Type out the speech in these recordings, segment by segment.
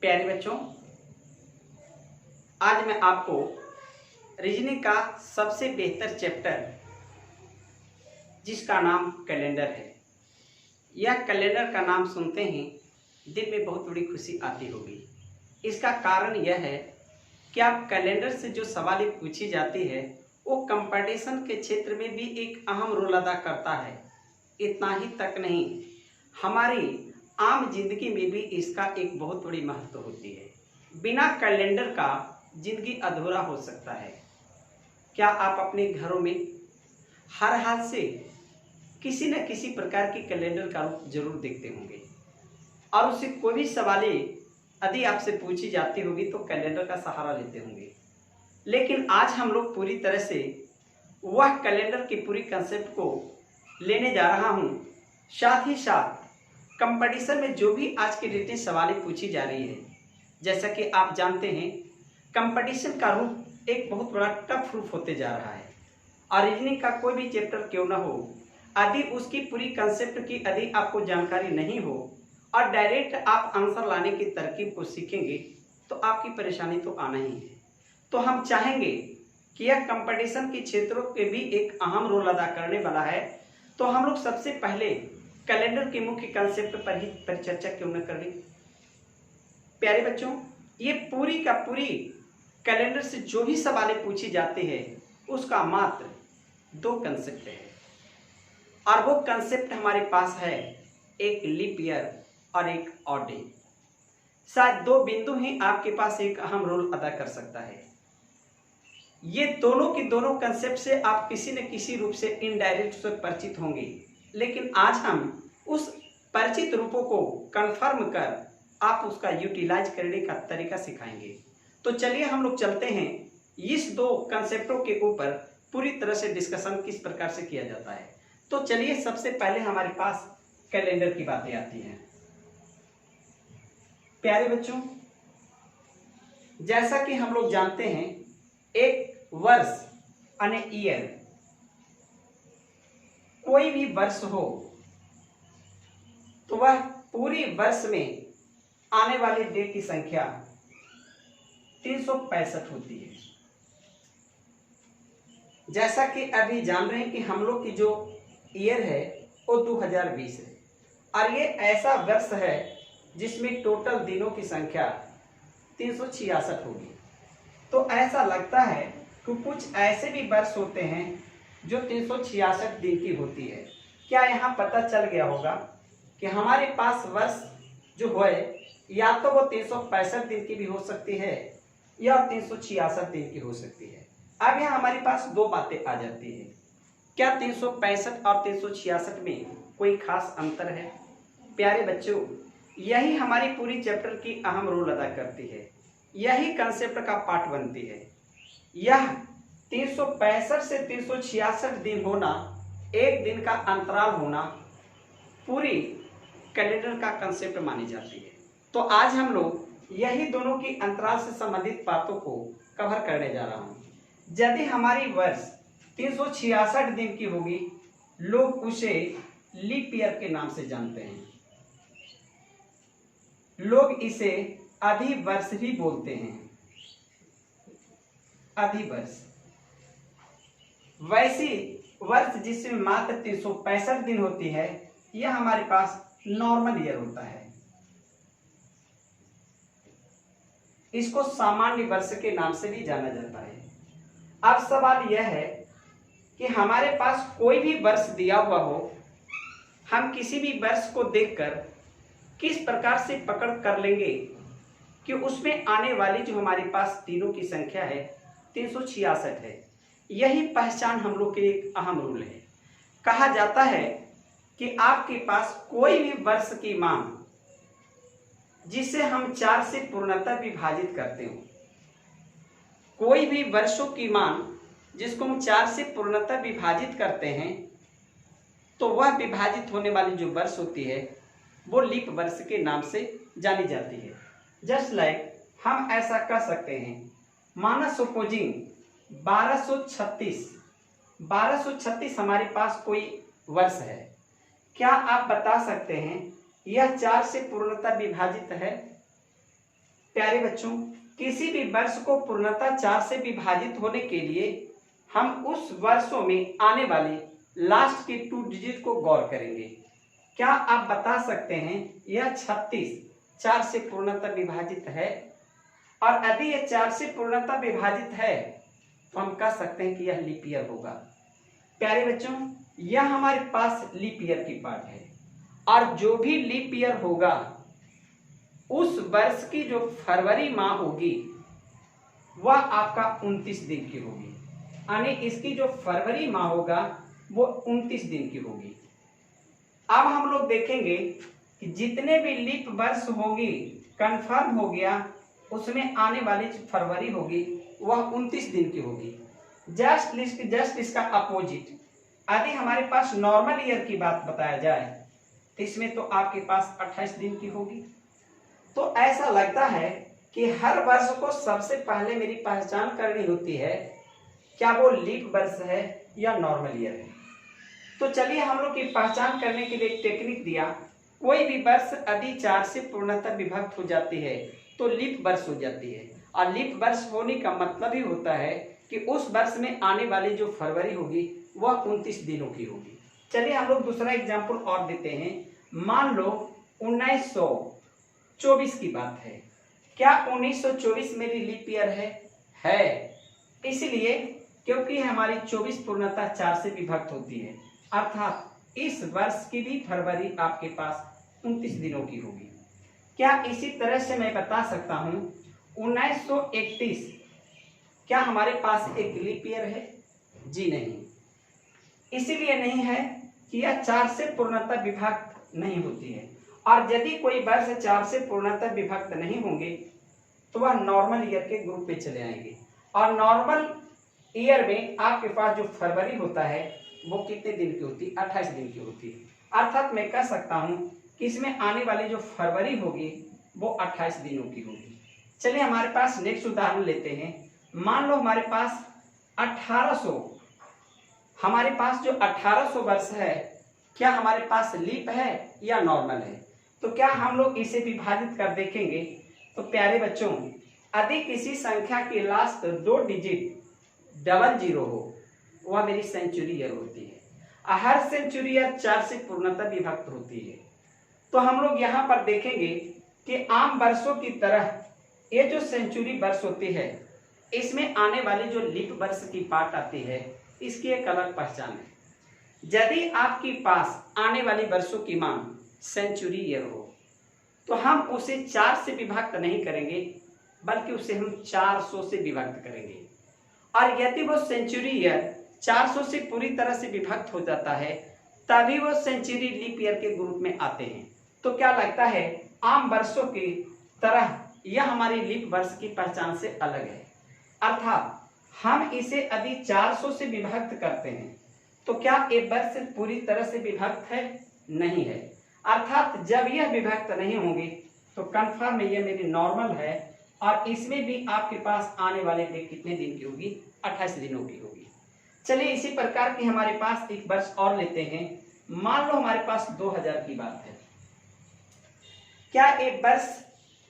प्यारे बच्चों, आज मैं आपको रीजनिंग का सबसे बेहतर चैप्टर जिसका नाम कैलेंडर है, यह कैलेंडर का नाम सुनते ही दिल में बहुत बड़ी खुशी आती होगी। इसका कारण यह है कि आप कैलेंडर से जो सवाल पूछी जाती है वो कंपटीशन के क्षेत्र में भी एक अहम रोल अदा करता है। इतना ही तक नहीं, हमारी आम जिंदगी में भी इसका एक बहुत बड़ी महत्व होती है। बिना कैलेंडर का जिंदगी अधूरा हो सकता है। क्या आप अपने घरों में हर हाल से किसी न किसी प्रकार की कैलेंडर का रूप जरूर देखते होंगे और उससे कोई भी सवाल यदि आपसे पूछी जाती होगी तो कैलेंडर का सहारा लेते होंगे। लेकिन आज हम लोग पूरी तरह से वह कैलेंडर की पूरी कंसेप्ट को लेने जा रहा हूं। साथ ही साथ कंपटीशन में जो भी आज की डेट में सवालें पूछी जा रही है, जैसा कि आप जानते हैं कंपटीशन का रूप एक बहुत बड़ा टफ रूप होते जा रहा है और रीजनिंग का कोई भी चैप्टर क्यों ना हो, यदि उसकी पूरी कंसेप्ट की यदि आपको जानकारी नहीं हो और डायरेक्ट आप आंसर लाने की तरकीब को सीखेंगे तो आपकी परेशानी तो आना ही है। तो हम चाहेंगे कि यह कंपटीशन के क्षेत्रों के भी एक अहम रोल अदा करने वाला है। तो हम लोग सबसे पहले कैलेंडर के मुख्य कंसेप्ट पर ही चर्चा क्यों न करें। प्यारे बच्चों, ये पूरी का पूरी कैलेंडर से जो भी सवालें पूछी जाती है उसका मात्र दो कंसेप्ट है और वो कंसेप्ट हमारे पास है, एक लीप ईयर और एक ऑड डे। शायद दो बिंदु ही आपके पास एक अहम रोल अदा कर सकता है। ये दोनों की दोनों कंसेप्ट से आप किसी न किसी रूप से इनडायरेक्ट से परिचित होंगे, लेकिन आज हम उस परिचित रूपों को कंफर्म कर आप उसका यूटिलाइज करने का तरीका सिखाएंगे। तो चलिए हम लोग चलते हैं इस दो कंसेप्टों के ऊपर पूरी तरह से डिस्कशन किस प्रकार से किया जाता है। तो चलिए सबसे पहले हमारे पास कैलेंडर की बातें आती हैं। प्यारे बच्चों, जैसा कि हम लोग जानते हैं एक वर्ष यानी ईयर, कोई भी वर्ष हो तो वह पूरी वर्ष में आने वाले डे की संख्या 365 होती है। जैसा कि अभी जान रहे हैं कि हम लोग की जो ईयर है वो 2020 है और ये ऐसा वर्ष है जिसमें टोटल दिनों की संख्या 366 होगी। तो ऐसा लगता है कि कुछ ऐसे भी वर्ष होते हैं जो 366 दिन की होती है। क्या यहाँ पता चल गया होगा कि हमारे पास वर्ष जो है या तो वो 365 दिन की भी हो सकती है या 366 दिन की हो सकती है। अब यहाँ हमारे पास दो बातें आ जाती है, क्या 365 और 366 में कोई खास अंतर है? प्यारे बच्चों, यही हमारी पूरी चैप्टर की अहम रोल अदा करती है, यही कंसेप्ट का पार्ट बनती है। यह 365 से 366 दिन होना, एक दिन का अंतराल होना पूरी कैलेंडर का कंसेप्ट मानी जाती है। तो आज हम लोग यही दोनों की अंतराल से संबंधित बातों को कवर करने जा रहा हूँ। यदि हमारी वर्ष 366 दिन की होगी, लोग उसे लीप ईयर के नाम से जानते हैं। लोग इसे अधिवर्ष भी बोलते हैं, अधिवर्ष। वैसी वर्ष जिसमें मात्र 365 दिन होती है, यह हमारे पास नॉर्मल ईयर होता है। इसको सामान्य वर्ष के नाम से भी जाना जाता है। अब सवाल यह है कि हमारे पास कोई भी वर्ष दिया हुआ हो, हम किसी भी वर्ष को देखकर किस प्रकार से पकड़ कर लेंगे कि उसमें आने वाली जो हमारे पास दिनों की संख्या है 366 है। यही पहचान हम लोग के एक अहम रूल है। कहा जाता है कि आपके पास कोई भी वर्ष की मान जिसे हम 4 से पूर्णतः विभाजित करते हो, कोई भी वर्षों की मान जिसको हम 4 से पूर्णतः विभाजित करते हैं, तो वह विभाजित होने वाली जो वर्ष होती है वो लीप वर्ष के नाम से जानी जाती है। जस्ट लाइक हम ऐसा कह सकते हैं, माना सपोजिंग 1236 हमारे पास कोई वर्ष है। क्या आप बता सकते हैं यह 4 से पूर्णतः विभाजित है? प्यारे बच्चों, किसी भी वर्ष को पूर्णतः 4 से विभाजित होने के लिए हम उस वर्षों में आने वाले लास्ट के 2 डिजिट को गौर करेंगे। क्या आप बता सकते हैं यह 36 4 से पूर्णतः विभाजित है? और यदि यह 4 से पूर्णतः विभाजित है तो हम कह सकते हैं कि यह लीप ईयर होगा। प्यारे बच्चों, यह हमारे पास लीप ईयर की पार्ट है और जो भी लीप ईयर होगा उस वर्ष की जो फरवरी माह होगी वह आपका 29 दिन की होगी, यानी इसकी जो फरवरी माह होगा वो 29 दिन की होगी। अब हम लोग देखेंगे कि जितने भी लीप वर्ष होगी कंफर्म हो गया, उसमें आने वाली जो फरवरी होगी वह 29 दिन की होगी। जस्ट इसका अपोजिट, यदि हमारे पास नॉर्मल ईयर की बात बताया जाए तो इसमें तो आपके पास 28 दिन की होगी। तो ऐसा लगता है कि हर वर्ष को सबसे पहले मेरी पहचान करनी होती है, क्या वो लीप वर्ष है या नॉर्मल ईयर है। तो चलिए हम लोग की पहचान करने के लिए एक टेक्निक दिया। कोई भी वर्ष यदि 4 से पूर्णतः विभक्त हो जाती है तो लीप वर्ष हो जाती है, और लीप वर्ष होने का मतलब ही होता है कि उस वर्ष में आने वाली जो फरवरी होगी वह 29 दिनों की होगी। चलिए हम लोग दूसरा एग्जाम्पल और देते हैं। मान लो 1924 की बात है। क्या 1924 मेरी लीप ईयर है? इसलिए क्योंकि हमारी 24 पूर्णतः 4 से विभक्त होती है, अर्थात इस वर्ष की भी फरवरी आपके पास 29 दिनों की होगी। क्या इसी तरह से मैं बता सकता हूं 1931 क्या हमारे पास एक लीप ईयर है? जी नहीं। इसीलिए नहीं है कि यह 4 से पूर्णतः विभक्त नहीं होती है, और यदि कोई वर्ष 4 से पूर्णतः विभक्त नहीं होंगे तो वह नॉर्मल ईयर के ग्रुप पे चले आएंगे। और नॉर्मल ईयर में आपके पास जो फरवरी होता है वो कितने दिन की होती है? 28 दिन की होती है। अर्थात मैं कह सकता हूं कि इसमें आने वाली जो फरवरी होगी वो 28 दिनों की होगी। चलिए हमारे पास नेक्स्ट उदाहरण लेते हैं। मान लो हमारे पास 1800 जो 1800 वर्ष है, क्या हमारे पास लीप है या नॉर्मल है? तो क्या हम लोग इसे विभाजित कर देखेंगे? तो प्यारे बच्चों, यदि किसी संख्या के लास्ट 2 डिजिट 00 हो वह मेरी सेंचुरी ईयर होती है। हर सेंचुरी ईयर 4 से पूर्णतः विभक्त होती है। तो हम लोग यहाँ पर देखेंगे कि आम वर्षों की तरह ये जो सेंचुरी वर्ष होती है इसमें आने वाली जो लीप वर्ष की पार्ट आती है इसकी एक अलग पहचान है। यदि आपके पास आने वाली वर्षों की मांग सेंचुरी ईयर हो तो हम उसे 4 से विभक्त नहीं करेंगे, बल्कि उसे हम 400 से विभक्त करेंगे। और यदि वो सेंचुरी ईयर 400 से पूरी तरह से विभक्त हो जाता है तभी वो सेंचुरी लीप ईयर के ग्रुप में आते हैं। तो क्या लगता है आम वर्षों की तरह यह हमारी लीप वर्ष की पहचान से अलग है। अर्थात हम इसे यदि 400 से विभक्त करते हैं तो क्या ये वर्ष पूरी तरह से विभक्त है? नहीं है। अर्थात जब यह विभक्त नहीं होंगे तो कंफर्म ये मेरी नॉर्मल है, और इसमें भी आपके पास आने वाले डे कितने दिन की होगी? 28 दिनों की होगी। चलिए इसी प्रकार की हमारे पास एक वर्ष और लेते हैं। मान लो हमारे पास 2000 की बात है। क्या एक वर्ष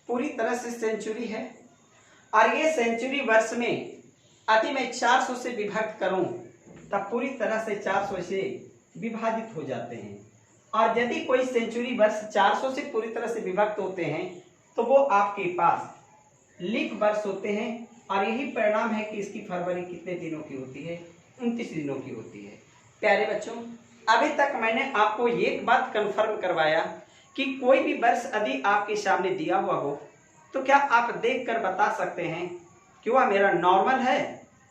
पूरी तरह से सेंचुरी है? और ये सेंचुरी वर्ष में यदि मैं 400 से विभक्त करूं तब पूरी तरह से 400 से विभाजित हो जाते हैं। और यदि कोई सेंचुरी वर्ष 400 से पूरी तरह से विभक्त होते हैं तो वो आपके पास लीप वर्ष होते हैं, और यही परिणाम है कि इसकी फरवरी कितने दिनों की होती है? 29 दिनों की होती है। प्यारे बच्चों, अभी तक मैंने आपको एक बात कंफर्म करवाया कि कोई भी वर्ष यदि आपके सामने दिया हुआ हो तो क्या आप देखकर बता सकते हैं कि वह मेरा नॉर्मल है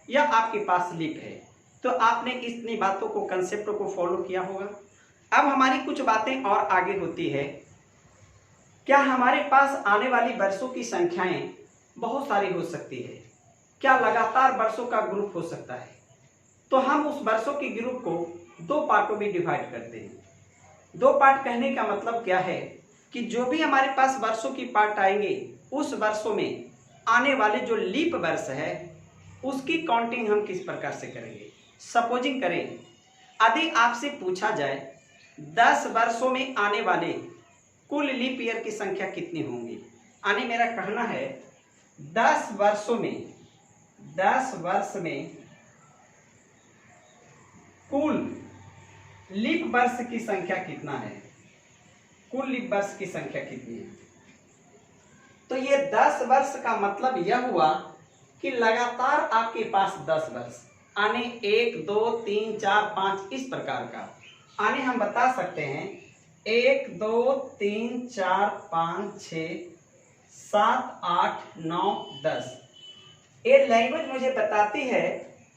या आपके पास लीप है। तो आपने इतनी बातों को, कंसेप्ट को फॉलो किया होगा। अब हमारी कुछ बातें और आगे होती है। क्या हमारे पास आने वाली वर्षों की संख्याएं बहुत सारी हो सकती है? क्या लगातार वर्षों का ग्रुप हो सकता है? तो हम उस वर्षों के ग्रुप को 2 पार्टों में डिवाइड करते हैं। 2 पार्ट कहने का मतलब क्या है कि जो भी हमारे पास वर्षों की पार्ट आएंगे उस वर्षों में आने वाले जो लीप वर्ष है उसकी काउंटिंग हम किस प्रकार से करेंगे। सपोजिंग करें यदि आपसे पूछा जाए 10 वर्षों में आने वाले कुल लीप ईयर की संख्या कितनी होंगी, यानी मेरा कहना है 10 वर्षों में 10 वर्ष में कुल लीप वर्ष की संख्या कितना है, कुल लीप वर्ष की संख्या कितनी है। तो ये 10 वर्ष का मतलब यह हुआ कि लगातार आपके पास 10 वर्ष, यानी 1 2 3 4 5 इस प्रकार का, यानी हम बता सकते हैं 1 2 3 4 5 6 7 8 9 10। ये लैंग्वेज मुझे बताती है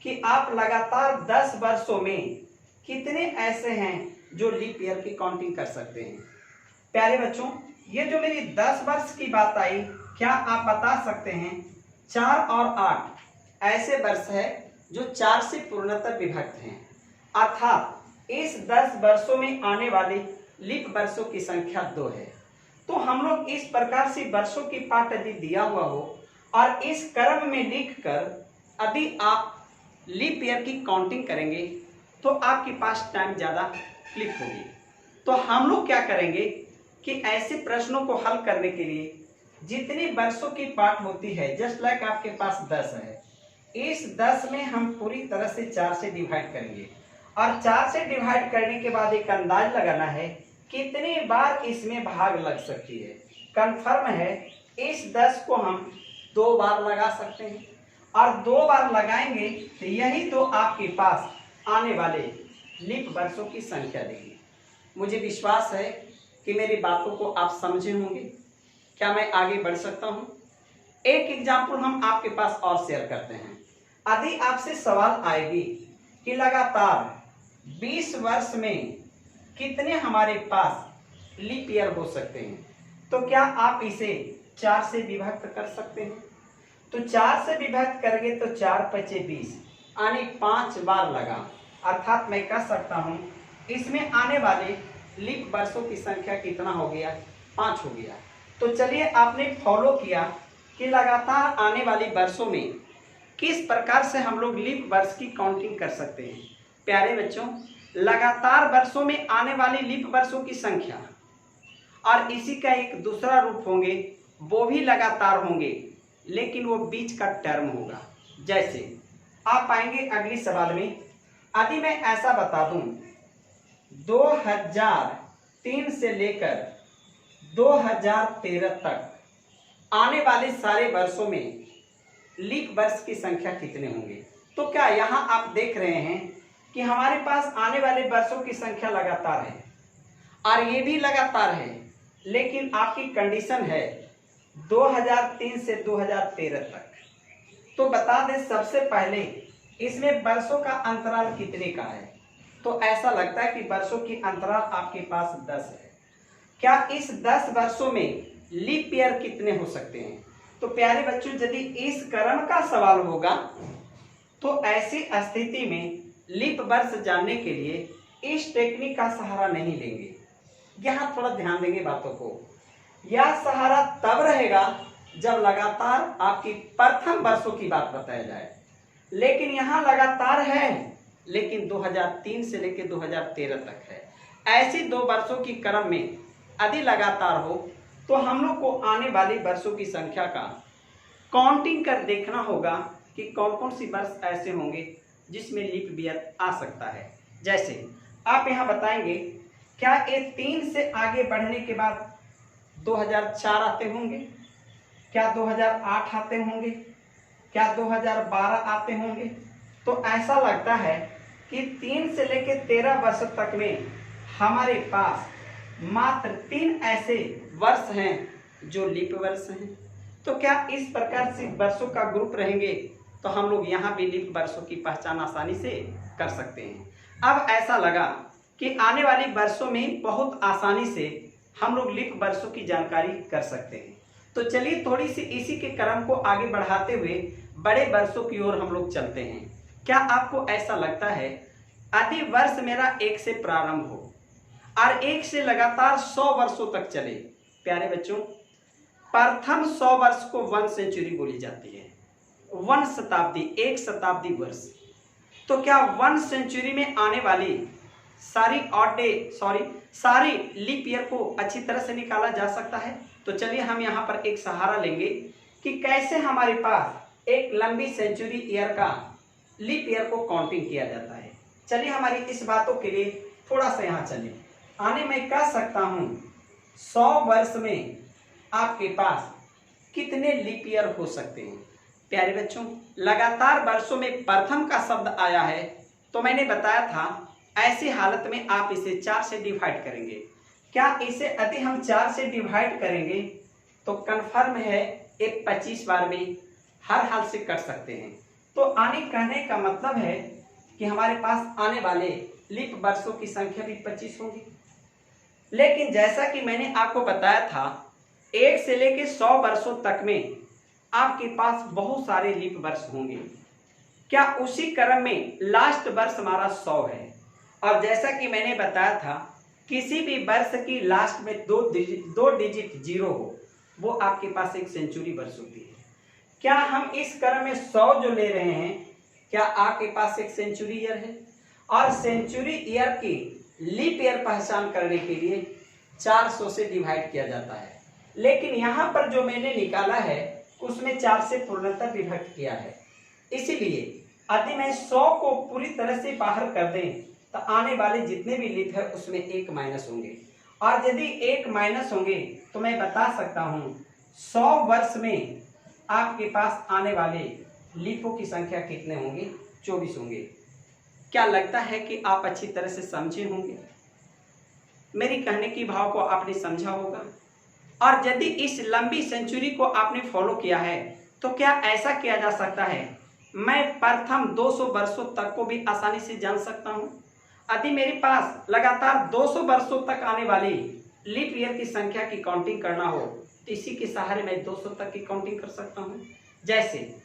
कि आप लगातार 10 वर्षों में कितने ऐसे हैं जो लीप ईयर की काउंटिंग कर सकते हैं। प्यारे बच्चों, ये जो मेरी 10 वर्ष की बात आई, क्या आप बता सकते हैं 4 और 8 ऐसे वर्ष है जो 4 से पूर्णतः विभक्त हैं, अर्थात इस 10 वर्षों में आने वाले लीप वर्षों की संख्या 2 है। तो हम लोग इस प्रकार से वर्षों की पाठ यदि दिया हुआ हो और इस क्रम में लिखकर यदि आप लीप ईयर की काउंटिंग करेंगे तो आपके पास टाइम ज़्यादा क्लिक होगी। तो हम लोग क्या करेंगे कि ऐसे प्रश्नों को हल करने के लिए जितनी वर्षों की पाठ होती है, जस्ट लाइक आपके पास 10 है, इस 10 में हम पूरी तरह से 4 से डिवाइड करेंगे और 4 से डिवाइड करने के बाद एक अंदाज लगाना है कितनी बार इसमें भाग लग सकती है। कंफर्म है इस 10 को हम 2 बार लगा सकते हैं और 2 बार लगाएंगे तो यही तो आपके पास आने वाले लीप वर्षों की संख्या देगी। मुझे विश्वास है कि मेरी बातों को आप समझे होंगे। क्या मैं आगे बढ़ सकता हूं? एक एग्जाम्पल हम आपके पास और शेयर करते हैं। यदि आपसे सवाल आएगी कि लगातार 20 वर्ष में कितने हमारे पास लीप ईयर हो सकते हैं, तो क्या आप इसे 4 से विभक्त कर सकते हैं? तो 4 से विभक्त करेंगे तो 4 पचे 20, यानी 5 बार लगा, अर्थात मैं कह सकता हूं इसमें आने वाले लीप वर्षों की संख्या कितना हो गया, 5 हो गया। तो चलिए आपने फॉलो किया कि लगातार आने वाले वर्षों में किस प्रकार से हम लोग लीप वर्ष की काउंटिंग कर सकते हैं। प्यारे बच्चों, लगातार वर्षों में आने वाली लीप वर्षों की संख्या और इसी का एक दूसरा रूप होंगे, वो भी लगातार होंगे लेकिन वो बीच का टर्म होगा। जैसे आप पाएंगे अगली सवाल में, यदि मैं ऐसा बता दूं 2003 से लेकर 2013 तक आने वाले सारे वर्षों में लीप वर्ष की संख्या कितने होंगे, तो क्या यहाँ आप देख रहे हैं कि हमारे पास आने वाले वर्षों की संख्या लगातार है और ये भी लगातार है, लेकिन आपकी कंडीशन है 2003 से 2013 तक। तो बता दें सबसे पहले इसमें वर्षों का अंतराल कितने का है, तो ऐसा लगता है कि वर्षों की अंतराल आपके पास 10 है। क्या इस 10 वर्षों में लीप ईयर कितने हो सकते हैं? तो प्यारे बच्चों, यदि इस क्रम का सवाल होगा तो ऐसी स्थिति में लीप वर्ष जानने के लिए इस टेक्निक का सहारा नहीं लेंगे। यहाँ थोड़ा ध्यान देंगे बातों को। यह सहारा तब रहेगा जब लगातार आपकी प्रथम वर्षों की बात बताया जाए, लेकिन यहाँ लगातार है लेकिन 2003 से लेकर 2013 तक है। ऐसी 2 वर्षों की क्रम में यदि लगातार हो तो हम लोग को आने वाली वर्षों की संख्या का काउंटिंग कर देखना होगा कि कौन कौन सी वर्ष ऐसे होंगे जिसमें लीप ईयर आ सकता है। जैसे आप यहाँ बताएंगे, क्या ये 3 से आगे बढ़ने के बाद 2004 आते होंगे, क्या 2008 आते होंगे, क्या 2012 आते होंगे? तो ऐसा लगता है कि 3 से लेकर 13 वर्ष तक में हमारे पास मात्र 3 ऐसे वर्ष हैं जो लीप वर्ष हैं। तो क्या इस प्रकार से वर्षों का ग्रुप रहेंगे तो हम लोग यहाँ भी लीप वर्षों की पहचान आसानी से कर सकते हैं। अब ऐसा लगा कि आने वाले वर्षों में बहुत आसानी से हम लोग लीप वर्षों की जानकारी कर सकते हैं। तो चलिए थोड़ी सी इसी के क्रम को आगे बढ़ाते हुए बड़े वर्षों की ओर हम लोग चलते हैं। क्या आपको ऐसा लगता है यदि वर्ष मेरा 1 से प्रारंभ हो और 1 से लगातार 100 वर्षों तक चले? प्यारे बच्चों, प्रथम 100 वर्ष को 1 सेंचुरी बोली जाती है, 1 शताब्दी, 1 शताब्दी वर्ष। तो क्या 1 सेंचुरी में आने वाली सारी लीप ईयर को अच्छी तरह से निकाला जा सकता है। तो चलिए हम यहाँ पर एक सहारा लेंगे कि कैसे हमारे पास एक लंबी सेंचुरी ईयर का लीप ईयर को काउंटिंग किया जाता है। चलिए हमारी इस बातों के लिए थोड़ा सा यहाँ चलिए आने मैं कह सकता हूँ 100 वर्ष में आपके पास कितने लीप ईयर हो सकते हैं। प्यारे बच्चों, लगातार वर्षों में प्रथम का शब्द आया है तो मैंने बताया था ऐसी हालत में आप इसे 4 से डिवाइड करेंगे। क्या इसे यदि हम 4 से डिवाइड करेंगे तो कन्फर्म है ये 25 बार में हर हाल से कट सकते हैं। तो आने कहने का मतलब है कि हमारे पास आने वाले लीप वर्षों की संख्या भी 25 होगी। लेकिन जैसा कि मैंने आपको बताया था 1 से लेकर 100 वर्षों तक में आपके पास बहुत सारे लीप वर्ष होंगे। क्या उसी क्रम में लास्ट वर्ष हमारा 100 है, और जैसा कि मैंने बताया था किसी भी वर्ष की लास्ट में दो डिजिट जीरो हो वो आपके पास एक सेंचुरी वर्ष होती है। क्या हम इस क्रम में 100 जो ले रहे हैं क्या आपके पास एक सेंचुरी ईयर है, और सेंचुरी ईयर की लीप ईयर पहचान करने के लिए 400 से डिवाइड किया जाता है। लेकिन यहाँ पर जो मैंने निकाला है उसमें 4 से पूर्णतः विभक्त किया है। इसीलिए यदि मैं 100 को पूरी तरह से बाहर कर दें तो आने वाले जितने भी लीप है उसमें 1 माइनस होंगे, और यदि 1 माइनस होंगे तो मैं बता सकता हूँ 100 वर्ष में आपके पास आने वाले लीपों की संख्या कितने होंगे? 24 होंगे। क्या लगता है कि आप अच्छी तरह से समझे होंगे? मेरी कहने की भाव को आपने समझा होगा। और यदि इस लंबी सेंचुरी को आपने फॉलो किया है तो क्या ऐसा किया जा सकता है मैं प्रथम 200 वर्षों तक को भी आसानी से जान सकता हूं। यदि मेरे पास लगातार 200 वर्षों तक आने वाली लीप ईयर की संख्या की काउंटिंग करना हो तो इसी के सहारे मैं 200 तक की काउंटिंग कर सकता हूं। जैसे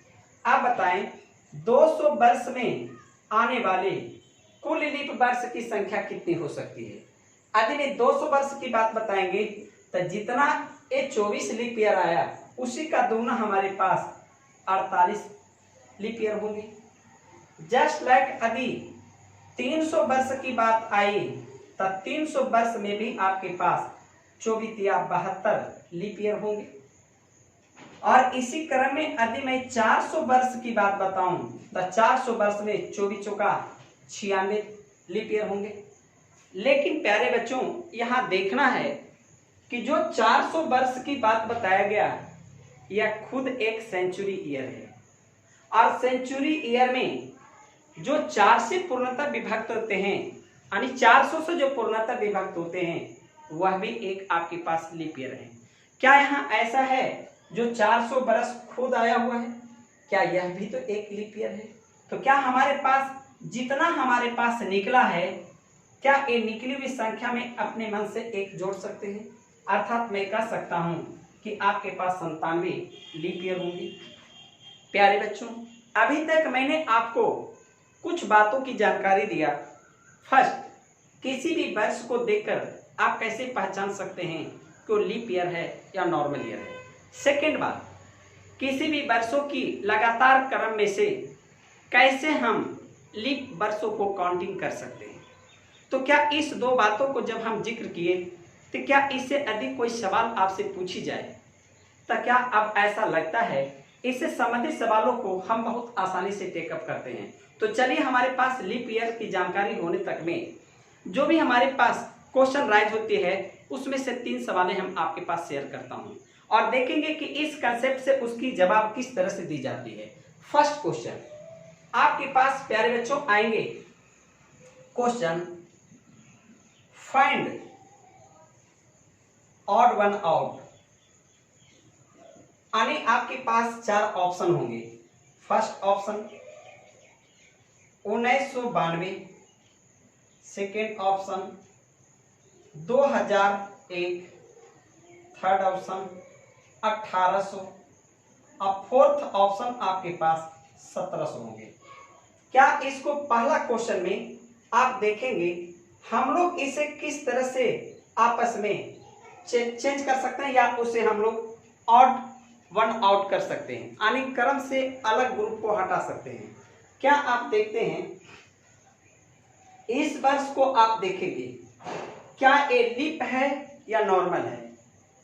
आप बताएं 200 वर्ष में आने वाले कुल लीप वर्ष की संख्या कितनी हो सकती है। यदि मैं 200 वर्ष की बात बताएंगे तो जितना ये 24 लीप ईयर आया उसी का दुगना हमारे पास 48 लीप ईयर होंगे। जस्ट लाइक यदि 300 वर्ष की बात आई तो 300 वर्ष में भी आपके पास 24 या 72 लीप ईयर होंगे। और इसी क्रम में यदि मैं 400 वर्ष की बात बताऊं तो 400 वर्ष में 24 चौका 96 लीप ईयर होंगे। लेकिन प्यारे बच्चों यहाँ देखना है कि जो 400 वर्ष की बात बताया गया यह खुद एक सेंचुरी ईयर है, और सेंचुरी ईयर में जो 4 से पूर्णतः विभक्त होते हैं यानी 400 से जो पूर्णतः विभक्त होते हैं वह भी एक आपके पास लीप ईयर है। क्या यहाँ ऐसा है जो 400 वर्ष खुद आया हुआ है, क्या यह भी तो एक लीप ईयर है? तो क्या हमारे पास जितना हमारे पास निकला है क्या ये निकली हुई संख्या में अपने मन से एक जोड़ सकते हैं? अर्थात मैं कह सकता हूं कि आपके पास 97 लीप ईयर होंगी। प्यारे बच्चों, अभी तक मैंने आपको कुछ बातों की जानकारी दिया। फर्स्ट, किसी भी वर्ष को देखकर आप कैसे पहचान सकते हैं कि वो लीप ईयर है या नॉर्मल ईयर है। सेकेंड बात, किसी भी वर्षों की लगातार क्रम में से कैसे हम लीप वर्षों को काउंटिंग कर सकते हैं। तो क्या इस दो बातों को जब हम जिक्र किए तो क्या इससे अधिक कोई सवाल आपसे पूछी जाए तो क्या अब ऐसा लगता है इससे संबंधित सवालों को हम बहुत आसानी से टेकअप करते हैं। तो चलिए हमारे पास लीप ईयर की जानकारी होने तक में जो भी हमारे पास क्वेश्चन राइज होती है उसमें से 3 सवालें हम आपके पास शेयर करता हूं और देखेंगे कि इस कंसेप्ट से उसकी जवाब किस तरह से दी जाती है। फर्स्ट क्वेश्चन आपके पास प्यारे बच्चों आएंगे, question find odd one out, यानी आपके पास 4 ऑप्शन होंगे। First option 1992, second option 2001, third option 1800 और फोर्थ ऑप्शन आपके पास 1700 होंगे। क्या इसको पहला क्वेश्चन में आप देखेंगे हम लोग इसे किस तरह से आपस में चेंज कर सकते हैं या उसे हम लोग ऑड वन आउट कर सकते हैं, यानी क्रम से अलग ग्रुप को हटा सकते हैं। क्या आप देखते हैं इस वर्ष को आप देखेंगे क्या ये लीप है या नॉर्मल है।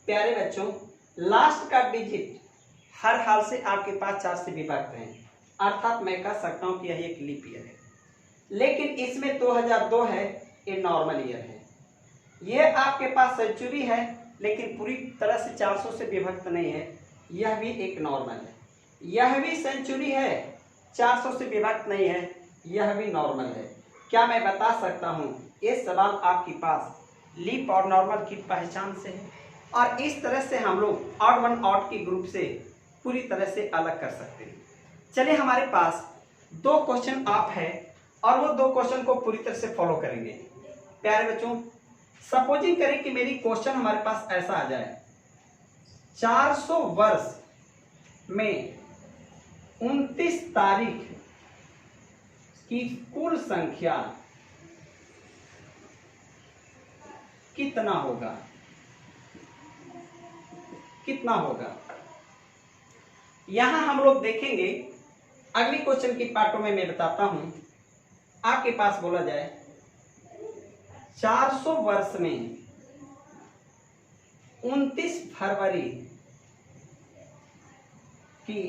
प्यारे बच्चों, लास्ट का डिजिट हर हाल से आपके पास 4 से विभक्त है, अर्थात मैं कह सकता हूं कि यह एक लीप ईयर है। लेकिन इसमें 2002 है, ये नॉर्मल ईयर है। ये आपके पास सेंचुरी है लेकिन पूरी तरह से 400 से विभक्त नहीं है, यह भी एक नॉर्मल है। यह भी सेंचुरी है, 400 से विभक्त नहीं है, यह भी नॉर्मल है। क्या मैं बता सकता हूं ये सवाल आपके पास लीप और नॉर्मल की पहचान से है। और इस तरह से हम लोग ऑड वन ऑड की ग्रुप से पूरी तरह से अलग कर सकते हैं। चलिए, हमारे पास 2 क्वेश्चन आप है और वो 2 क्वेश्चन को पूरी तरह से फॉलो करेंगे। प्यारे बच्चों, सपोजिंग करें कि मेरी क्वेश्चन हमारे पास ऐसा आ जाए, 400 वर्ष में 29 तारीख की कुल संख्या कितना होगा, कितना होगा। यहां हम लोग देखेंगे, अगली क्वेश्चन की पार्टों में मैं बताता हूं। आपके पास बोला जाए 400 वर्ष में 29 फरवरी की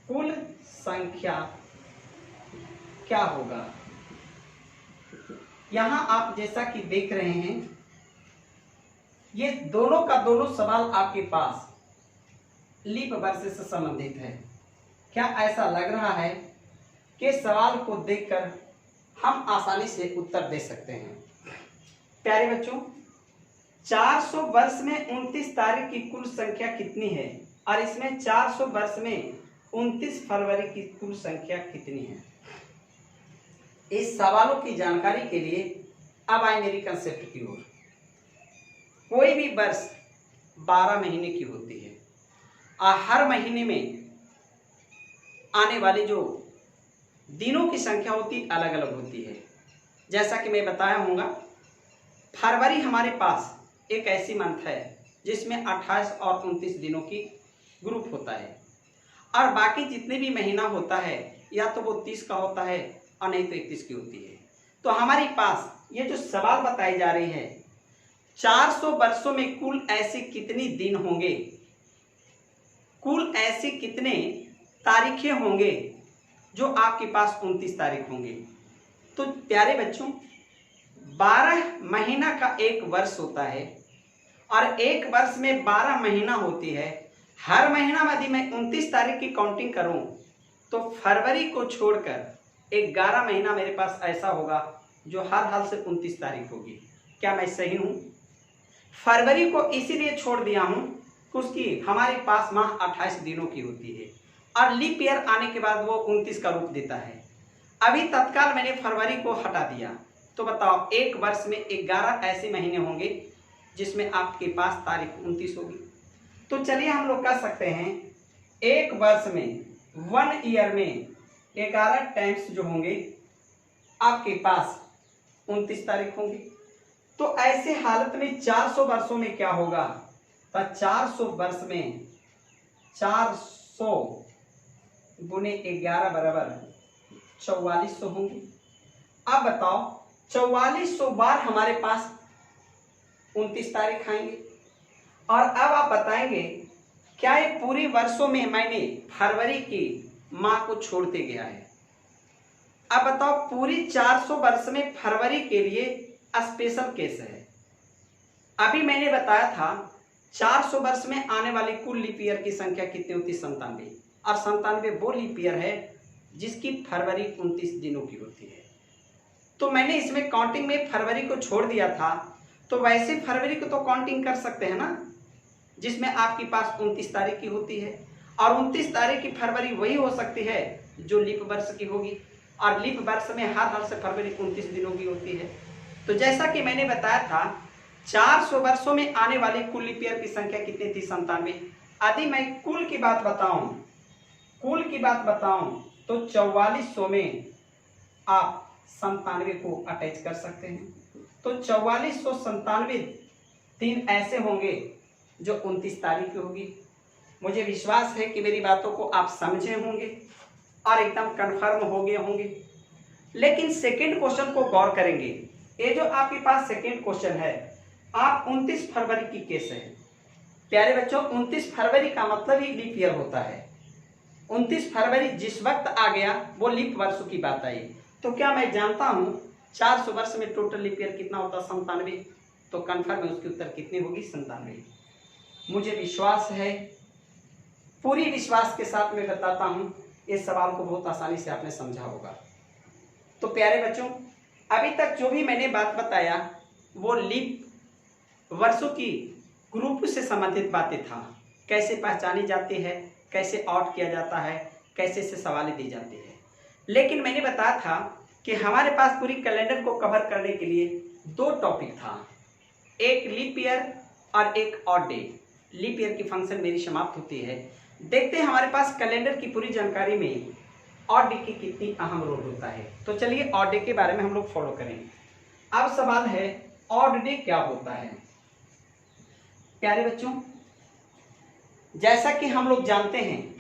कुल संख्या क्या होगा। यहां आप जैसा कि देख रहे हैं, ये दोनों का दोनों सवाल आपके पास लीप वर्ष से संबंधित है। क्या ऐसा लग रहा है कि सवाल को देखकर हम आसानी से उत्तर दे सकते हैं। प्यारे बच्चों, 400 वर्ष में 29 तारीख की कुल संख्या कितनी है और इसमें 400 वर्ष में 29 फरवरी की कुल संख्या कितनी है। इस सवालों की जानकारी के लिए अब आए मेरी कंसेप्ट की ओर। कोई भी वर्ष 12 महीने की होती है और हर महीने में आने वाले जो दिनों की संख्या होती अलग अलग होती है। जैसा कि मैं बताया हूँगा, फरवरी हमारे पास एक ऐसी मंथ है जिसमें 28 और 29 दिनों की ग्रुप होता है और बाकी जितने भी महीना होता है या तो वो 30 का होता है और नहीं तो 31 की होती है। तो हमारे पास ये जो सवाल बताई जा रही है, 400 वर्षों में कुल ऐसे कितने दिन होंगे, कुल ऐसे कितने तारीखें होंगे जो आपके पास 29 तारीख होंगे। तो प्यारे बच्चों, 12 महीना का एक वर्ष होता है और एक वर्ष में 12 महीना होती है। हर महीना में यदि मैं 29 तारीख की काउंटिंग करूं तो फरवरी को छोड़कर 11 महीना मेरे पास ऐसा होगा जो हर हाल से 29 तारीख होगी। क्या मैं सही हूं? फरवरी को इसीलिए छोड़ दिया हूं कि उसकी हमारे पास माह 28 दिनों की होती है और लीप ईयर आने के बाद वो 29 का रूप देता है। अभी तत्काल मैंने फरवरी को हटा दिया, तो बताओ एक वर्ष में 11 ऐसे महीने होंगे जिसमें आपके पास तारीख 29 होगी। तो चलिए हम लोग कह सकते हैं एक वर्ष में 1 ईयर में 11 टाइम्स जो होंगे आपके पास 29 तारीख होंगी। तो ऐसे हालत में 400 वर्षों में क्या होगा, तो 400 वर्ष में 400 गुने 11 बराबर 4400 होंगी। अब बताओ 4400 बार हमारे पास 29 तारीख आएंगे और अब आप बताएंगे क्या ये पूरी वर्षों में मैंने फरवरी की माह को छोड़ते गया है। अब बताओ पूरी 400 वर्ष में फरवरी के लिए स्पेशल केस है। अभी मैंने बताया था 400 वर्ष में आने वाली कुल लीप ईयर की संख्या कितनी होती है, 97, और 97 वो लीप ईयर है जिसकी फरवरी 29 दिनों की होती है। तो मैंने इसमें काउंटिंग में फरवरी को छोड़ दिया था, तो वैसे फरवरी को तो काउंटिंग कर सकते हैं ना, जिसमें आपके पास 29 तारीख की होती है और 29 तारीख की फरवरी वही हो सकती है जो लीप वर्ष की होगी और लीप वर्ष में हर हाल से फरवरी 29 दिनों की होती है। तो जैसा कि मैंने बताया था 400 वर्षों में आने वाली कुल लीप ईयर की संख्या कितनी थी, 97। यदि मैं कुल की बात बताऊं तो 4400 में आप 97 को अटैच कर सकते हैं। तो 4497 दिन ऐसे होंगे जो 29 तारीख की होगी। मुझे विश्वास है कि मेरी बातों को आप समझे होंगे और एकदम कन्फर्म हो गए होंगे। लेकिन सेकेंड क्वेश्चन को गौर करेंगे। ये जो आपके पास सेकेंड क्वेश्चन है, आप 29 फरवरी की केस है। प्यारे बच्चों, 29 फरवरी का मतलब ही लीप ईयर होता है। 29 फरवरी जिस वक्त आ गया वो लीप वर्षों की बात आई। तो क्या मैं जानता हूं 400 वर्ष में टोटल लीप ईयर कितना होता है? 97। तो कन्फर्म है उसकी उत्तर कितनी होगी? 97। मुझे विश्वास है, पूरी विश्वास के साथ मैं बताता हूं, इस सवाल को बहुत आसानी से आपने समझा होगा। तो प्यारे बच्चों, अभी तक जो भी मैंने बात बताया वो लीप वर्षों की ग्रुप से संबंधित बातें था। कैसे पहचानी जाती है, कैसे आउट किया जाता है, कैसे से सवालें दी जाती है। लेकिन मैंने बताया था कि हमारे पास पूरी कैलेंडर को कवर करने के लिए 2 टॉपिक था, एक लीप ईयर और एक ऑड डे। लीप ईयर की फंक्शन मेरी समाप्त होती है। देखते हैं हमारे पास कैलेंडर की पूरी जानकारी में ऑड डे की कितनी अहम रोल होता है। तो चलिए ऑड डे के बारे में हम लोग फॉलो करें। अब सवाल है, ऑड डे क्या होता है? प्यारे बच्चों, जैसा कि हम लोग जानते हैं,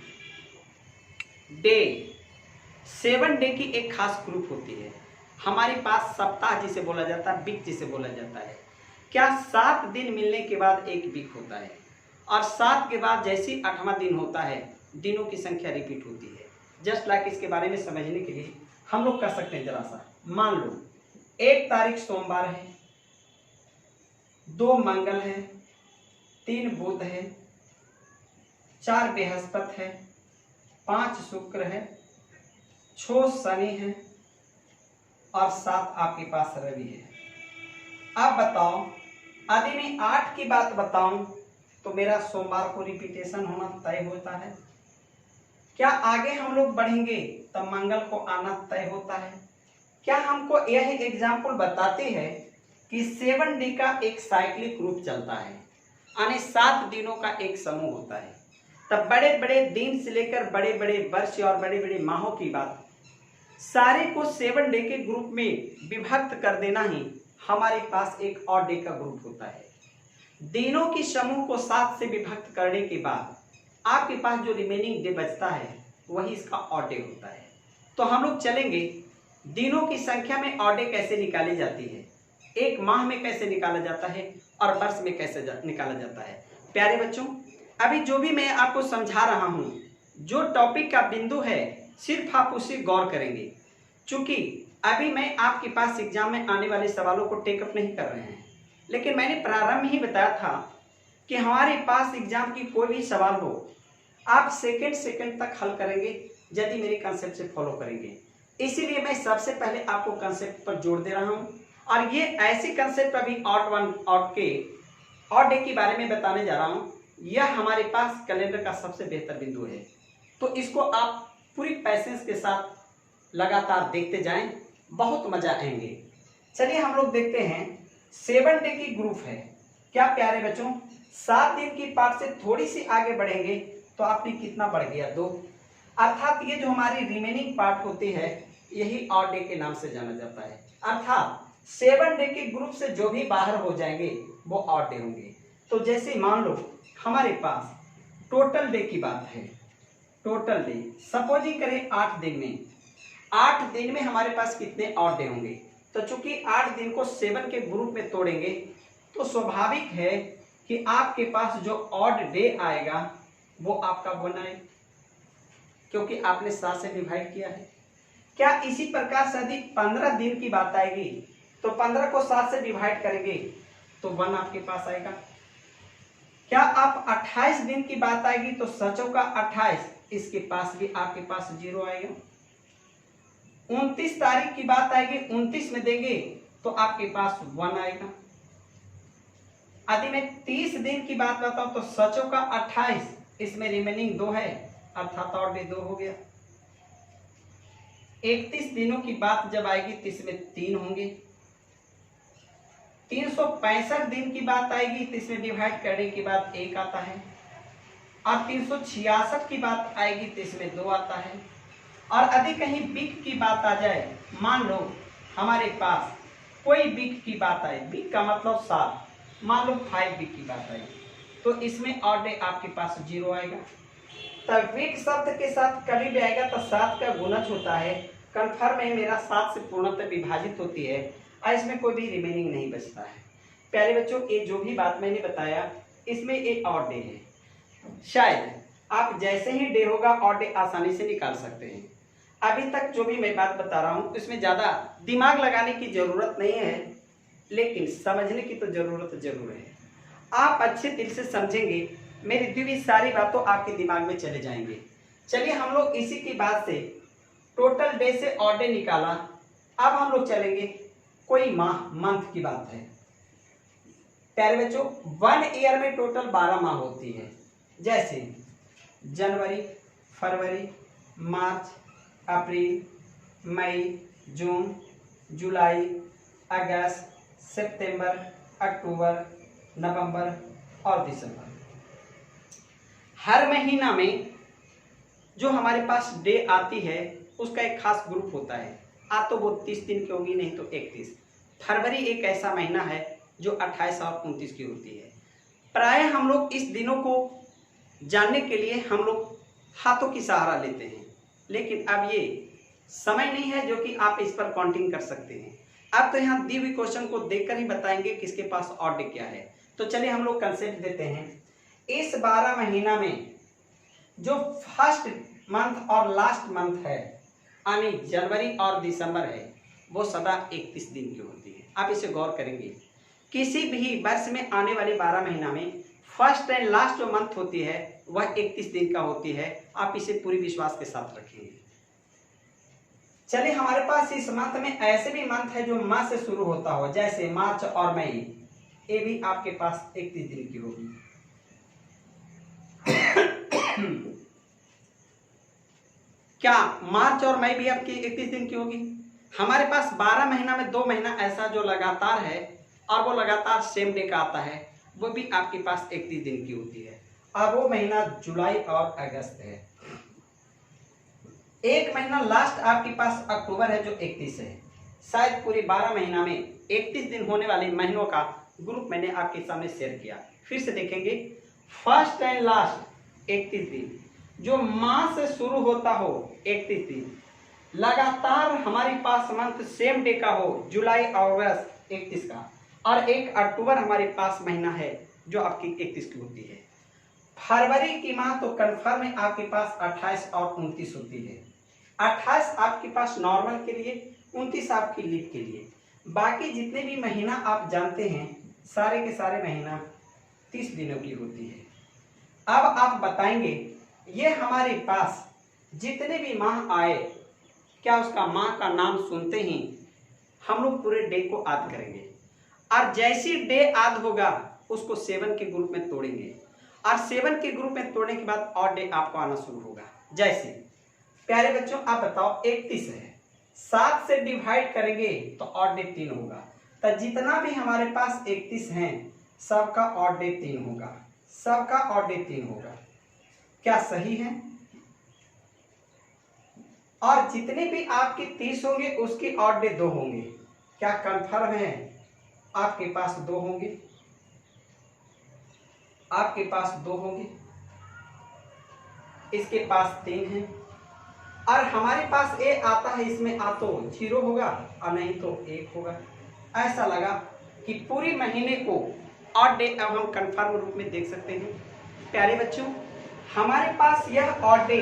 डे 7 डे की एक खास ग्रुप होती है। हमारे पास सप्ताह जिसे बोला जाता है, वीक जिसे बोला जाता है। क्या 7 दिन मिलने के बाद एक वीक होता है, और 7 के बाद जैसे ही 8वां दिन होता है, दिनों की संख्या रिपीट होती है। जस्ट लाइक इसके बारे में समझने के लिए हम लोग कर सकते हैं जरा सा। मान लो 1 तारीख सोमवार है, 2 मंगल है, 3 बुध है, 4 बृहस्पति है, 5 शुक्र है, 6 शनि है और 7 आपके पास रवि है। अब बताओ, यदि मैं 8 की बात बताऊं तो मेरा सोमवार को रिपीटेशन होना तय होता है। क्या आगे हम लोग बढ़ेंगे तब मंगल को आना तय होता है। क्या हमको यह एग्जाम्पल बताते हैं कि 7 डे का एक साइक्लिक ग्रुप चलता है, यानी 7 दिनों का एक समूह होता है। तब बड़े बड़े दिन से लेकर बड़े बड़े वर्ष और बड़े बड़े माहों की बात सारे को 7 डे के ग्रुप में विभक्त कर देना ही हमारे पास एक ऑड डे का ग्रुप होता है। दिनों की समूह को 7 से विभक्त करने के बाद आपके पास जो रिमेनिंग डे बचता है वही इसका ऑड डे होता है। तो हम लोग चलेंगे दिनों की संख्या में ऑड डे कैसे निकाली जाती है, एक माह में कैसे निकाला जाता है और वर्ष में कैसे निकाला जाता है। प्यारे बच्चों, अभी जो भी मैं आपको समझा रहा हूँ, जो टॉपिक का बिंदु है सिर्फ आप उसे गौर करेंगे। चूंकि अभी मैं आपके पास एग्जाम में आने वाले सवालों को टेकअप नहीं कर रहे हैं, लेकिन मैंने प्रारंभ में ही बताया था कि हमारे पास एग्जाम की कोई भी सवाल हो, आप सेकंड तक हल करेंगे यदि मेरे कंसेप्ट से फॉलो करेंगे। इसीलिए मैं सबसे पहले आपको कंसेप्ट पर जोर दे रहा हूं, और ये ऐसे कंसेप्ट अभी ऑड डे के बारे में बताने जा रहा हूं। यह हमारे पास कैलेंडर का सबसे बेहतर बिंदु है। तो इसको आप पूरी पैसेंस के साथ लगातार देखते जाएं, बहुत मजा आएंगे। चलिए हम लोग देखते हैं 7 डे की ग्रुप है। क्या प्यारे बच्चों, 7 दिन की पार्ट से थोड़ी सी आगे बढ़ेंगे तो आपने कितना बढ़ गया? 2। अर्थात ये जो हमारी रिमेनिंग पार्ट होती है यही ऑड डे के नाम से जाना जाता है। अर्थात 7 डे के ग्रुप से जो भी बाहर हो जाएंगे वो ऑड डे होंगे। तो जैसे मान लो हमारे पास टोटल डे की बात है, टोटल डे सपोजिंग करें 8 दिन में, 8 दिन में हमारे पास कितने ऑड डे होंगे? तो चूंकि 8 दिन को 7 के ग्रुप में तोड़ेंगे तो स्वाभाविक है कि आपके पास जो ऑड डे आएगा वो आपका 1 आए, क्योंकि आपने 7 से डिवाइड किया है। क्या इसी प्रकार से यदि 15 दिन की बात आएगी तो 15 को 7 से डिवाइड करेंगे तो 1 आपके पास आएगा। क्या आप 28 दिन की बात आएगी तो 7 का 28, इसके पास भी आपके पास 0 आएगा। 29 तारीख की बात आएगी, 29 में देंगे तो आपके पास 1 आएगा। यदि मैं 30 दिन की बात बताऊं तो 7 का 28, इसमें रिमेनिंग 2 है, अर्थात ऑड डे 2 हो गया। 31 दिनों की बात जब आएगी तो इसमें 3 होंगे। 365 दिन की बात आएगी तो इसमें डिवाइड करने के बाद 1 आता है, और 366 की बात आएगी तो इसमें 2 आता है। और यदि कहीं वीक की बात आ जाए, मान लो हमारे पास कोई वीक की बात आए, वीक का मतलब 7, मान लो 5 वीक की बात आई, तो इसमें ऑड डे आपके पास 0 आएगा। तब वीक शब्द के साथ कभी भी आएगा तो 7 का गुणज होता है, कन्फर्म में मेरा 7 से पूर्णतः विभाजित होती है और इसमें कोई भी रिमेनिंग नहीं बचता है। प्यारे बच्चों, ये जो भी बात मैंने बताया इसमें एक और डे है। शायद आप जैसे ही डे होगा और डे आसानी से निकाल सकते हैं। अभी तक जो भी मैं बात बता रहा हूँ इसमें ज़्यादा दिमाग लगाने की ज़रूरत नहीं है, लेकिन समझने की तो ज़रूरत जरूर है। आप अच्छे दिल से समझेंगे, मेरी दी हुई सारी बातों आपके दिमाग में चले जाएंगे। चलिए हम लोग इसी की बात से टोटल डे से और डे निकाला। अब हम लोग चलेंगे कोई माह, मंथ की बात है। प्यारे बच्चों, 1 ईयर में टोटल 12 माह होती है, जैसे जनवरी, फरवरी, मार्च, अप्रैल, मई, जून, जुलाई, अगस्त, सितंबर, अक्टूबर, नवंबर और दिसंबर। हर महीना में जो हमारे पास डे आती है उसका एक खास ग्रुप होता है। तो वो 30 दिन की होगी, नहीं तो 31। फरवरी एक ऐसा महीना है जो 28 और 29 की होती है। प्रायः हम लोग इस दिनों को जानने के लिए हम लोग हाथों की सहारा लेते हैं, लेकिन अब ये समय नहीं है जो कि आप इस पर काउंटिंग कर सकते हैं। अब तो यहाँ दी हुई क्वेश्चन को देखकर ही बताएंगे किसके पास और डे क्या है। तो चलिए हम लोग कंसेप्ट देते हैं। इस 12 महीना में जो फर्स्ट मंथ और लास्ट मंथ है, यानी जनवरी और दिसंबर है, वो सदा 31 दिन की होती है। आप इसे गौर करेंगे, किसी भी वर्ष में आने वाले 12 महीना में फर्स्ट एंड लास्ट जो मंथ होती है वह 31 दिन का होती है। आप इसे पूरी विश्वास के साथ रखेंगे। चलिए हमारे पास इस मंथ में ऐसे भी मंथ है जो माह से शुरू होता हो, जैसे मार्च और मई, ये भी आपके पास 31 दिन की होगी। क्या मार्च और मई भी आपकी 31 दिन की होगी? हमारे पास 12 महीना में 2 महीना ऐसा जो लगातार है और वो लगातार सेम डे का आता है, वो भी आपके पास 31 दिन की होती है, और वो महीना जुलाई और अगस्त है। एक महीना लास्ट आपके पास अक्टूबर है जो 31 है। शायद पूरे 12 महीना में 31 दिन होने वाले महीनों का ग्रुप मैंने आपके सामने शेयर किया। फिर से देखेंगे, फर्स्ट एंड लास्ट 31 दिन, जो माह से शुरू होता हो 31 दिन, लगातार हमारे पास मंथ सेम डे का हो, जुलाई और अगस्त 31 का, और एक अक्टूबर हमारे पास महीना है जो आपकी 31 की होती है। फरवरी की माह तो कन्फर्म है आपके पास 28 और 29 होती है। 28 आपके पास नॉर्मल के लिए, 29 आपकी लीप के लिए। बाकी जितने भी महीना आप जानते हैं सारे के सारे महीना 30 दिनों की होती है। अब आप बताएंगे ये हमारे पास जितने भी माह आए, क्या उसका माह का नाम सुनते ही हम लोग पूरे डे को याद करेंगे, और जैसी डे याद होगा उसको 7 के ग्रुप में तोड़ेंगे, और 7 के ग्रुप में तोड़ने के बाद और डे आपको आना शुरू होगा। जैसे प्यारे बच्चों, आप बताओ 31 है, 7 से डिवाइड करेंगे तो और डे 3 होगा। तो जितना भी हमारे पास 31 हैं सबका और डे 3 होगा, सबका और डे 3 होगा। क्या सही है? और जितने भी आपके 30 होंगे उसके और डे 2 होंगे। क्या कंफर्म है? आपके पास 2 होंगे, आपके पास 2 होंगे, इसके पास 3 है, और हमारे पास ए आता है, इसमें आ तो 0 होगा और नहीं तो 1 होगा। ऐसा लगा कि पूरी महीने को और डे अब हम कंफर्म रूप में देख सकते हैं। प्यारे बच्चों, हमारे पास यह और डे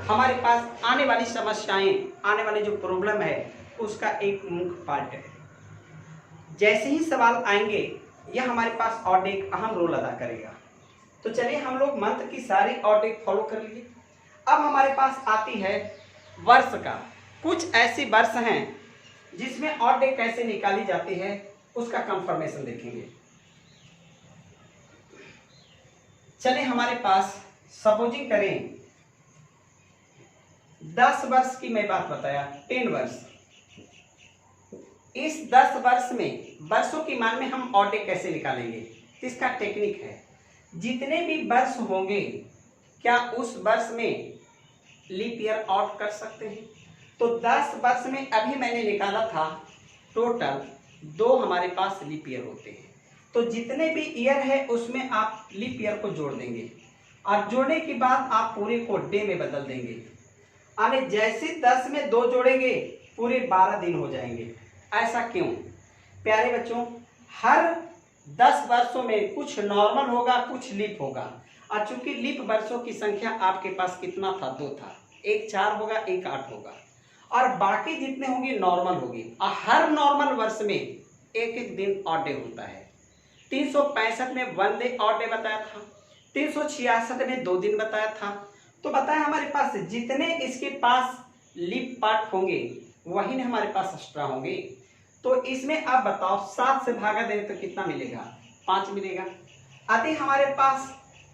हमारे पास आने वाली समस्याएं, आने वाली जो प्रॉब्लम है उसका एक मुख्य पार्ट है। जैसे ही सवाल आएंगे यह हमारे पास और डे एक अहम रोल अदा करेगा। तो चलिए हम लोग मंथ की सारी और डे फॉलो कर लीजिए। अब हमारे पास आती है वर्ष का। कुछ ऐसी वर्ष हैं जिसमें और डे कैसे निकाली जाती है उसका कंफर्मेशन देखेंगे। चलिए हमारे पास सपोजिंग करें 10 वर्ष की मैं बात बताया, 10 वर्ष। इस 10 वर्ष में वर्षों की मान में हम और डे कैसे निकालेंगे, इसका टेक्निक है। जितने भी वर्ष होंगे क्या उस वर्ष में लीप ईयर आउट कर सकते हैं? तो 10 वर्ष में अभी मैंने निकाला था टोटल 2 हमारे पास लीप ईयर होते हैं। तो जितने भी ईयर है उसमें आप लीप ईयर को जोड़ देंगे, और जोड़ने के बाद आप पूरे को डे में बदल देंगे। यानी जैसे 10 में 2 जोड़ेंगे पूरे 12 दिन हो जाएंगे। ऐसा क्यों? प्यारे बच्चों, हर 10 वर्षों में कुछ नॉर्मल होगा, कुछ लीप होगा। और चूंकि लीप वर्षों की संख्या आपके पास कितना था? 2 था। एक 4 होगा, एक 8 होगा, और बाकी जितने होंगे नॉर्मल होगी। और हर नॉर्मल वर्ष में एक एक दिन ऑड डे होता है। 365 में 1 डे ऑड डे बताया था, 366 में 2 दिन बताया था। तो बताया हमारे पास जितने इसके पास लीप पार्ट होंगे वही ने हमारे पास एक्स्ट्रा होंगे। तो इसमें आप बताओ 7 से भागा दें तो कितना मिलेगा? 5 मिलेगा। यदि हमारे पास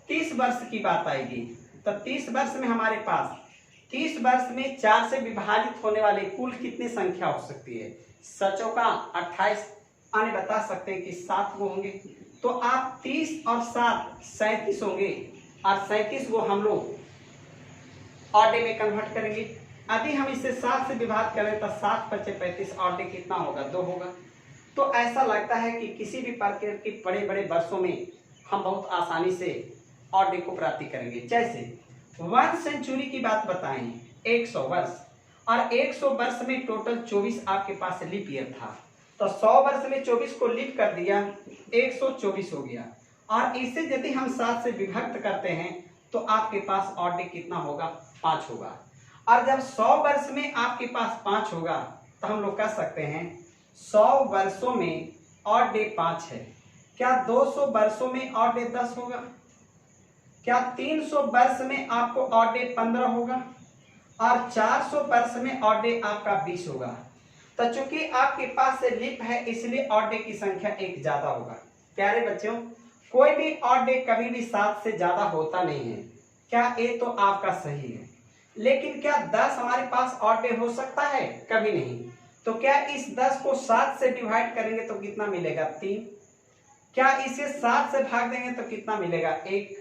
30 वर्ष की बात आएगी तो 30 वर्ष में हमारे पास 30 वर्ष में 4 से विभाजित होने वाले कुल कितनी संख्या हो सकती है? 7 का 28 आने बता सकते हैं कि 7 गो होंगे। तो आप 30 और 7 37 होंगे, और 37 गो हम लोग ऑड डे में कन्वर्ट करेंगे। यदि हम इसे 7 से विभाजित करें तो 7 × 5 = 35, ऑड डे कितना होगा? 2 होगा। तो ऐसा लगता है कि किसी भी प्रकार के बड़े बड़े वर्षों में हम बहुत आसानी से ऑड डे को प्राप्ति करेंगे। जैसे 1 सेंचुरी की बात बताएं, 100 वर्ष, और 100 वर्ष में टोटल 24 आपके पास लीप ईयर था। तो 100 वर्ष में 24 को लीप कर दिया, 124 हो गया। और इसे यदि हम 7 से विभक्त करते हैं तो आपके पास ऑड डे कितना होगा? 5 होगा। और जब 100 वर्ष में आपके पास 5 होगा तो हम लोग कह सकते हैं 100 वर्षों में ऑड डे 5 है। क्या 200 वर्षों में ऑड डे 10 होगा? क्या 300 वर्ष में आपको ऑड डे 15 होगा? और 400 वर्ष में ऑड डे आपका 20 होगा। तो चूंकि आपके पास से लीप है इसलिए ऑड डे की संख्या एक ज्यादा होगा। प्यारे बच्चों, कोई भी ऑड डे कभी भी 7 से ज्यादा होता नहीं है। क्या ये तो आपका सही है, लेकिन क्या 10 हमारे पास ऑड डे हो सकता है? कभी नहीं। तो क्या इस 10 को 7 से डिवाइड करेंगे तो कितना मिलेगा? 3। क्या इसे 7 से भाग देंगे तो कितना मिलेगा? 1।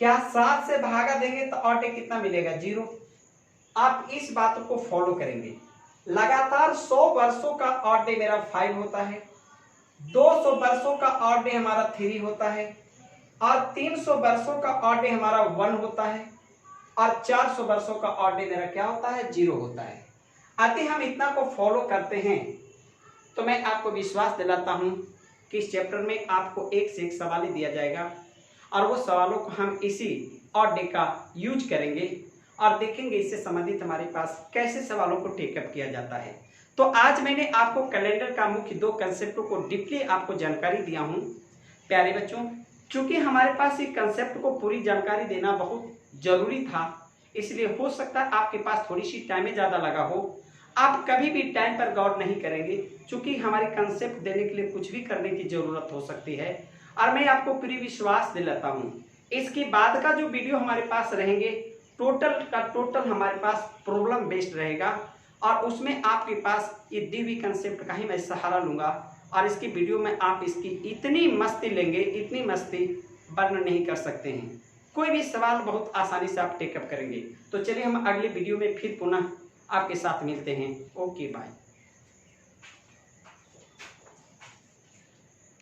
क्या 7 से भागा देंगे तो ऑड डे कितना मिलेगा? 0। आप इस बात को फॉलो करेंगे। लगातार 100 वर्षों का ऑड डे मेरा 5 होता है, 200 वर्षों का ऑड डे हमारा 3 होता है, और 300 वर्षों का ऑड डे हमारा 1 होता है, और 400 वर्षों का ऑड डे मेरा क्या होता है? 0 होता है। यदि हम इतना को फॉलो करते हैं तो मैं आपको विश्वास दिलाता हूं कि इस चैप्टर में आपको एक से एक सवाल ही दिया जाएगा, और वो सवालों को हम इसी ऑड डे का यूज करेंगे और देखेंगे इससे संबंधित हमारे पास कैसे सवालों को टेकअप किया जाता है। तो आज मैंने आपको कैलेंडर का मुख्य 2 कंसेप्टों को डीपली आपको जानकारी दिया हूं। प्यारे बच्चों, चूंकि हमारे पास इस कंसेप्ट को पूरी जानकारी देना बहुत जरूरी था, इसलिए हो सकता है आपके पास थोड़ी सी टाइम ज़्यादा लगा हो। आप कभी भी टाइम पर गौर नहीं करेंगे, क्योंकि हमारे कंसेप्ट देने के लिए कुछ भी करने की जरूरत हो सकती है। और मैं आपको पूरी विश्वास दिलाता हूँ इसके बाद का जो वीडियो हमारे पास रहेंगे टोटल का टोटल हमारे पास प्रॉब्लम बेस्ड रहेगा, और उसमें आपके पास ये दी हुई कंसेप्ट का ही मैं सहारा लूंगा। और इसकी वीडियो में आप इसकी इतनी मस्ती लेंगे, इतनी मस्ती वर्णन नहीं कर सकते हैं। कोई भी सवाल बहुत आसानी से आप टेकअप करेंगे। तो चलिए हम अगले वीडियो में फिर पुनः आपके साथ मिलते हैं। Okay bye.